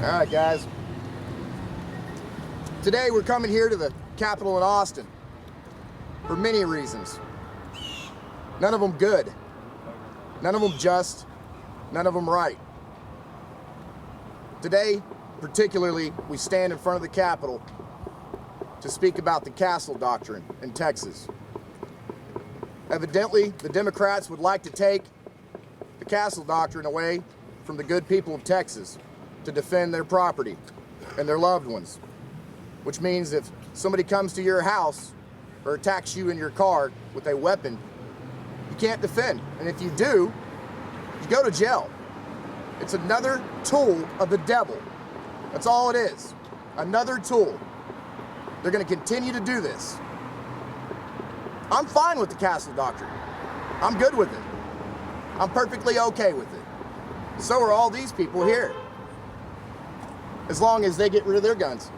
All right, guys. Today we're coming here to the Capitol in Austin for many reasons. None of them good. None of them just. None of them right. Today, particularly, we stand in front of the Capitol to speak about the Castle Doctrine in Texas. Evidently, the Democrats would like to take the Castle Doctrine away from the good people of Texas to defend their property and their loved ones. Which means if somebody comes to your house or attacks you in your car with a weapon, you can't defend. And if you do, you go to jail. It's another tool of the devil. That's all it is. Another tool. They're going to continue to do this. I'm fine with the Castle Doctrine. I'm good with it. I'm perfectly okay with it. So are all these people here. As long as they get rid of their guns.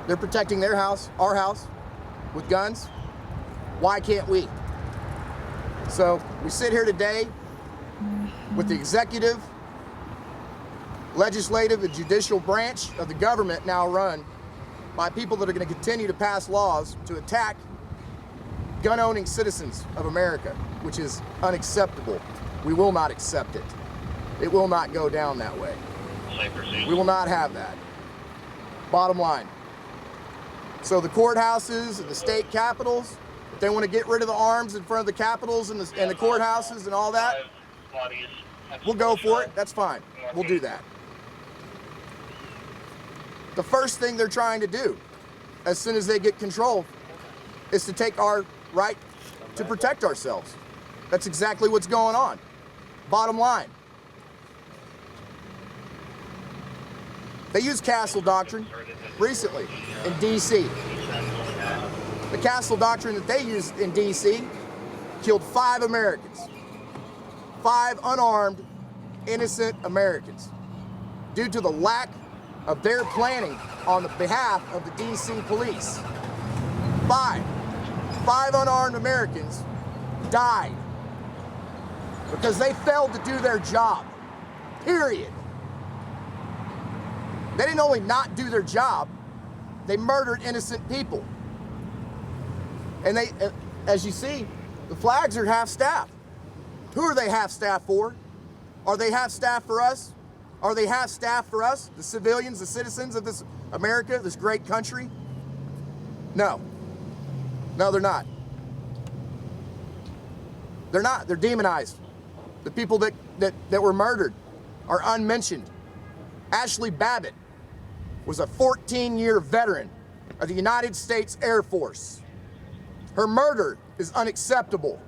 They're protecting their house, our house, with guns. Why can't we? So we sit here today with the executive, legislative, and judicial branch of the government now run by people that are going to continue to pass laws to attack gun-owning citizens of America, which is unacceptable. We will not accept it. It will not go down that way. We will not have that. Bottom line. So the courthouses and the state capitals, if they want to get rid of the arms in front of the capitals and the courthouses and all that, we'll go for it. That's fine. We'll do that. The first thing they're trying to do, as soon as they get control, is to take our right to protect ourselves. That's exactly what's going on. Bottom line. They used Castle Doctrine recently in D.C. The Castle Doctrine that they used in D.C. killed 5 Americans. 5 unarmed, innocent Americans. Due to the lack of their planning on the behalf of the D.C. police. 5 unarmed Americans died because they failed to do their job. Period. They didn't only not do their job, they murdered innocent people. And they, as you see, the flags are half-staff. Who are they half-staff for? Are they half-staff for us? Are they half-staff for us, the civilians, the citizens of this America, this great country? No. No, they're not. They're not. They're demonized. The people that were murdered are unmentioned. Ashley Babbitt was a 14-year veteran of the United States Air Force. Her murder is unacceptable.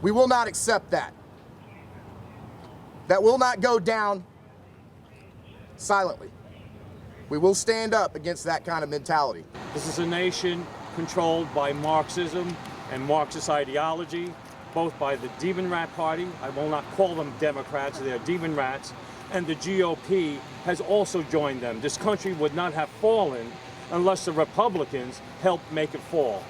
We will not accept that. That will not go down silently. We will stand up against that kind of mentality. This is a nation controlled by Marxism and Marxist ideology, both by the Demon Rat Party, I will not call them Democrats, they're Demon Rats, and the GOP has also joined them. This country would not have fallen unless the Republicans helped make it fall.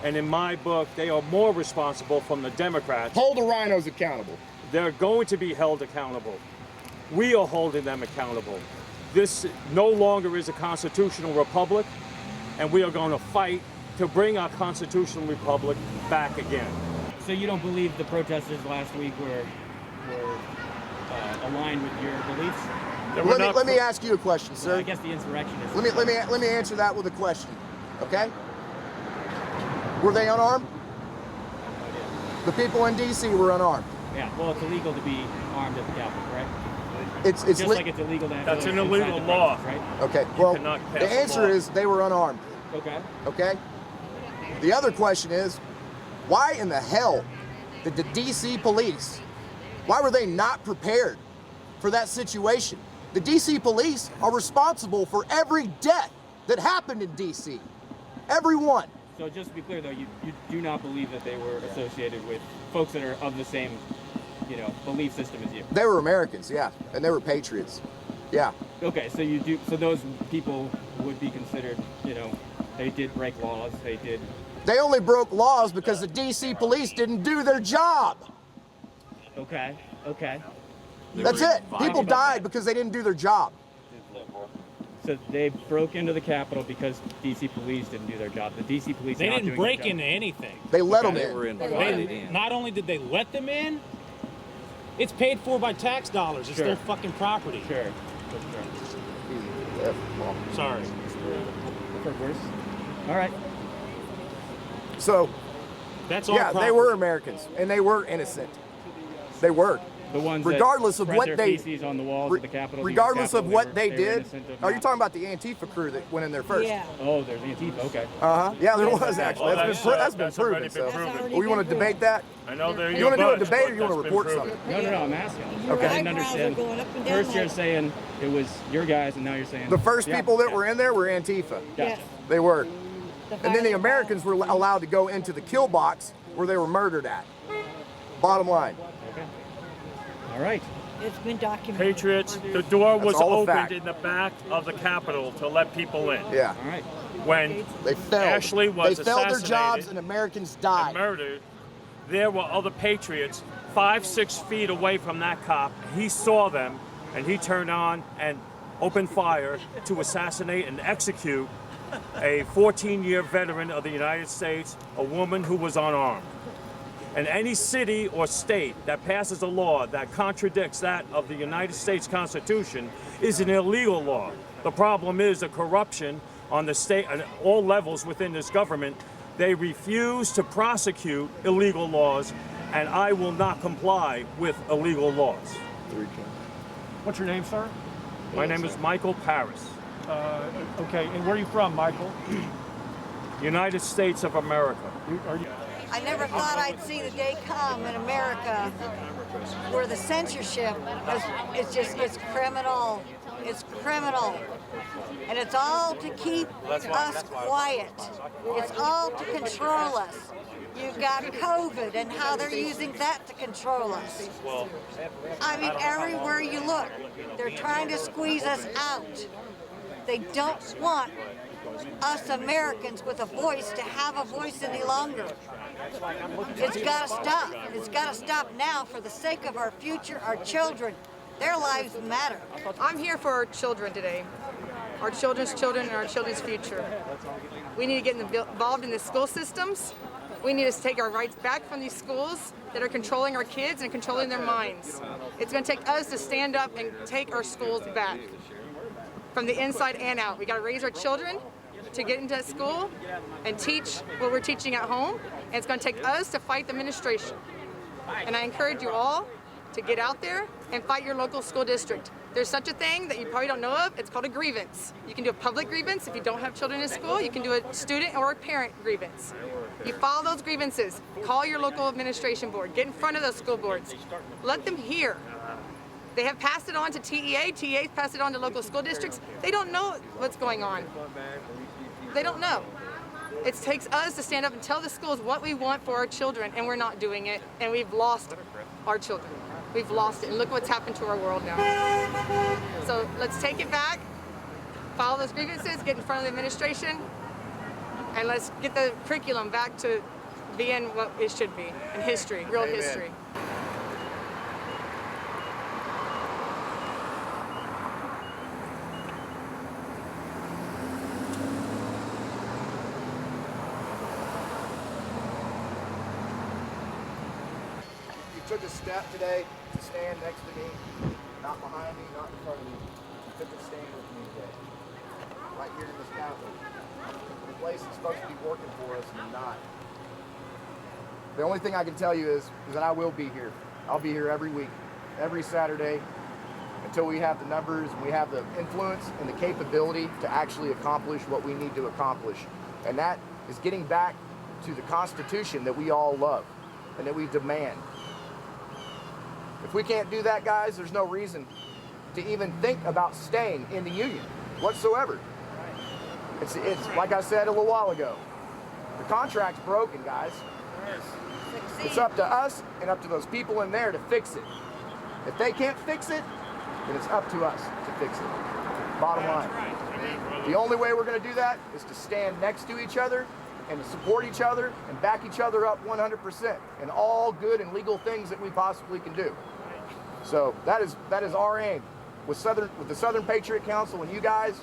And in my book, they are more responsible from the Democrats. Hold the rhinos accountable. They're going to be held accountable. We are holding them accountable. This no longer is a constitutional republic, and we are going to fight to bring our constitutional republic back again. So you don't believe the protesters last week were aligned with your beliefs? Let me ask you a question, sir. Well, I guess the insurrectionists. Let me answer that with a question. Okay? Were they unarmed? The people in D.C. were unarmed. Yeah. Well, it's illegal to be armed at the Capitol, right? It's just like it's illegal to have. That's an illegal law, right? Okay. Well, the answer is they were unarmed. Okay. Okay. The other question is, why in the hell did the D.C. police? Why were they not prepared for that situation? The D.C. police are responsible for every death that happened in D.C. Every one. So just to be clear, though, you do not believe that they were associated with folks that are of the same, belief system as you? They were Americans, yeah, and they were patriots, yeah. Okay, so you do. So those people would be considered, they did break laws. They only broke laws because the D.C. police didn't do their job. Okay. That's it. People died because they didn't do their job. So they broke into the Capitol because DC police didn't do their job. The DC police They not didn't doing break their job. into anything. They let them They in. were invited in. Not only did they let them in, it's paid for by tax dollars. It's Sure. their fucking property. Sure. Sorry. For worse. All right. So, That's all yeah, property. they were Americans, and they were innocent. They were. The ones Regardless that of spread what their they, feces on the walls of the Capitol. regardless of what they were did. innocent of Oh, you're not- talking about the Antifa crew that went in there first. Yeah. Oh, there's Antifa. Okay. Yeah, there was actually. That's been that's proven. already So, been proven. we want to debate that. I know they're You want to do a bunch, debate, or but you want to that's been report proven. something? No, I'm asking. Your I didn't eyebrows are understand. going up and down First you're like- saying it was your guys, and now you're saying The first Yeah, people that yeah. were in there were Antifa. Yes. They were. The And then the fire Americans were allowed to go into the kill box where they were murdered at. Bottom line. Okay. All right. It's been documented. Patriots, the door was all a opened fact. in the back of the Capitol to let people in. Yeah. All right. When They failed. Ashley was they failed their jobs, assassinated and Americans and died. murdered, there were other patriots 5-6 feet away from that cop. He saw them, and he turned on and opened fire to assassinate and execute a 14-year veteran of the United States, a woman who was unarmed. And any city or state that passes a law that contradicts that of the United States Constitution is an illegal law. The problem is the corruption on the state and all levels within this government. They refuse to prosecute illegal laws, and I will not comply with illegal laws. What's your name, sir? My name is Michael Paris, Okay, and where are you from, Michael? United States of America. Are you? I never thought I'd see the day come in America where the censorship it's criminal. It's criminal. And it's all to keep us quiet. It's all to control us. You've got COVID and how they're using that to control us. I mean, everywhere you look, they're trying to squeeze us out. They don't want us Americans with a voice to have a voice any longer. It's got to stop. It's got to stop now for the sake of our future, our children. Their lives matter. I'm here for our children today. Our children's children and our children's future. We need to get involved in the school systems. We need to take our rights back from these schools that are controlling our kids and controlling their minds. It's going to take us to stand up and take our schools back from the inside and out. We got to raise our children to get into school and teach what we're teaching at home. And it's going to take us to fight the administration. And I encourage you all to get out there and fight your local school district. There's such a thing that you probably don't know of. It's called a grievance. You can do a public grievance if you don't have children in school. You can do a student or a parent grievance. You file those grievances. Call your local administration board. Get in front of those school boards. Let them hear. They have passed it on to TEA. TEA's passed it on to local school districts. They don't know what's going on. They don't know. It takes us to stand up and tell the schools what we want for our children, and we're not doing it, and we've lost our children. We've lost it, and look what's happened to our world now. So let's take it back, file those grievances, get in front of the administration, and let's get the curriculum back to being what it should be, in history, real Amen. history. You took a step today to stand next to me, not behind me, not in front of me. You took a stand with me today, right here in this Capitol. The place is supposed to be working for us and not. The only thing I can tell you is that I will be here. I'll be here every week, every Saturday, until we have the numbers, we have the influence and the capability to actually accomplish what we need to accomplish. And that is getting back to the Constitution that we all love and that we demand. If we can't do that, guys, there's no reason to even think about staying in the Union whatsoever. It's like I said a little while ago. The contract's broken, guys. It's up to us and up to those people in there to fix it. If they can't fix it, then it's up to us to fix it. Bottom line. The only way we're going to do that is to stand next to each other and to support each other and back each other up 100% in all good and legal things that we possibly can do. So that is our aim with the Southern Patriot Council and you guys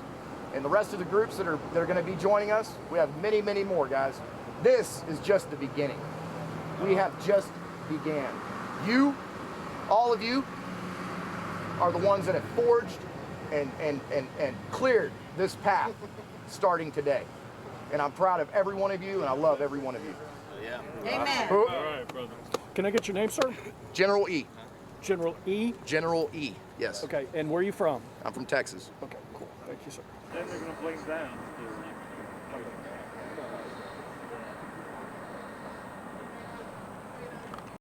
and the rest of the groups that are going to be joining us. We have many, many more, guys. This is just the beginning. We have just began. You, all of you, are the ones that have forged and cleared this path starting today. And I'm proud of every one of you, and I love every one of you. Amen. All right, brother. Can I get your name, sir? General E. General E. General E. Yes. Okay, and where are you from? I'm from Texas. Okay, cool. Thank you, sir. Then they're going to blame down.